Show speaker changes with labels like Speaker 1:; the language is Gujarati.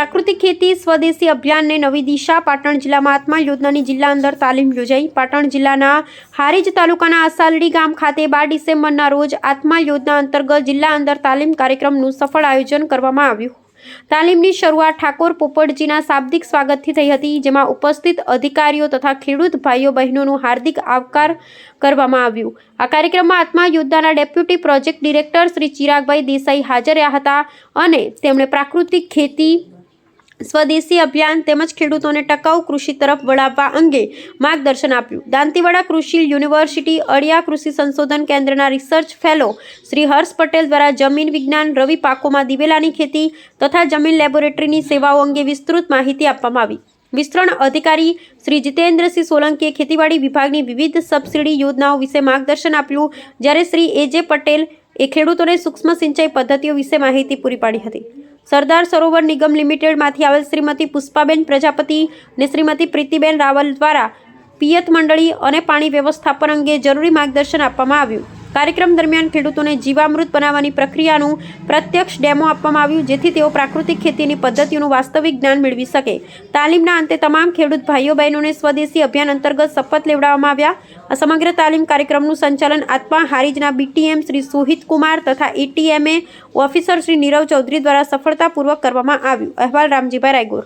Speaker 1: પ્રાકૃતિક ખેતી સ્વદેશી અભિયાનને નવી દિશા. પાટણ જિલ્લામાં આત્મા યોજનાની જિલ્લા અંદર તાલીમ યોજાઈ. પાટણ જિલ્લાના હારીજ તાલુકાના આસાલડી ગામ ખાતે 12 ડિસેમ્બરના રોજ આત્મા યોજના અંતર્ગત જિલ્લા અંદર તાલીમ કાર્યક્રમનું સફળ આયોજન કરવામાં આવ્યું. તાલીમની શરૂઆત ઠાકોર પોપટજીના શાબ્દિક સ્વાગતથી થઈ હતી, જેમાં ઉપસ્થિત અધિકારીઓ તથા ખેડૂત ભાઈઓ બહેનોનું હાર્દિક આવકાર કરવામાં આવ્યું. આ કાર્યક્રમમાં આત્મા યોજનાના ડેપ્યુટી પ્રોજેક્ટ ડિરેક્ટર શ્રી ચિરાગભાઈ દેસાઈ હાજર રહ્યા હતા અને તેમણે પ્રાકૃતિક ખેતી સ્વદેશી અભિયાન તેમજ ખેડૂતોને ટકાઉ કૃષિ તરફ વળાવવા અંગે માર્ગદર્શન આપ્યું. દાંતીવાડા કૃષિ યુનિવર્સિટી અળિયા કૃષિ સંશોધન કેન્દ્રના રિસર્ચ ફેલો શ્રી હર્ષ પટેલ દ્વારા જમીન વિજ્ઞાન, રવિ પાકોમાં દિવેલાની ખેતી તથા જમીન લેબોરેટરીની સેવાઓ અંગે વિસ્તૃત માહિતી આપવામાં આવી. વિસ્તરણ અધિકારી શ્રી જીતેન્દ્રસિંહ સોલંકીએ ખેતીવાડી વિભાગની વિવિધ સબસિડી યોજનાઓ વિશે માર્ગદર્શન આપ્યું, જ્યારે શ્રી એજે પટેલ ખેડૂતોને સૂક્ષ્મ સિંચાઈ પદ્ધતિઓ વિશે માહિતી પૂરી પાડી હતી. સરદાર સરોવર નિગમ લિમિટેડમાંથી આવેલ શ્રીમતી પુષ્પાબેન પ્રજાપતિ અને શ્રીમતી પ્રીતિબેન રાવલ દ્વારા પિયત મંડળી અને પાણી વ્યવસ્થાપન અંગે જરૂરી માર્ગદર્શન આપવામાં આવ્યું. કાર્યક્રમ દરમિયાન ખેડૂતોને જીવામૃત બનાવવાની પ્રક્રિયાનું પ્રત્યક્ષ ડેમો આપવામાં આવ્યું, જેથી તેઓ પ્રાકૃતિક ખેતીની પદ્ધતિઓનું વાસ્તવિક જ્ઞાન મેળવી શકે. તાલીમના અંતે તમામ ખેડૂત ભાઈઓ બહેનોને સ્વદેશી અભિયાન અંતર્ગત શપથ લેવડાવવામાં આવ્યા. આ સમગ્ર તાલીમ કાર્યક્રમનું સંચાલન આત્મા હારીજના બીટીએમ શ્રી સુહિત કુમાર તથા એટીએમએ ઓફિસર શ્રી નીરવ ચૌધરી દ્વારા સફળતાપૂર્વક કરવામાં આવ્યું. અહેવાલ રામજીભાઈ રાયગોર.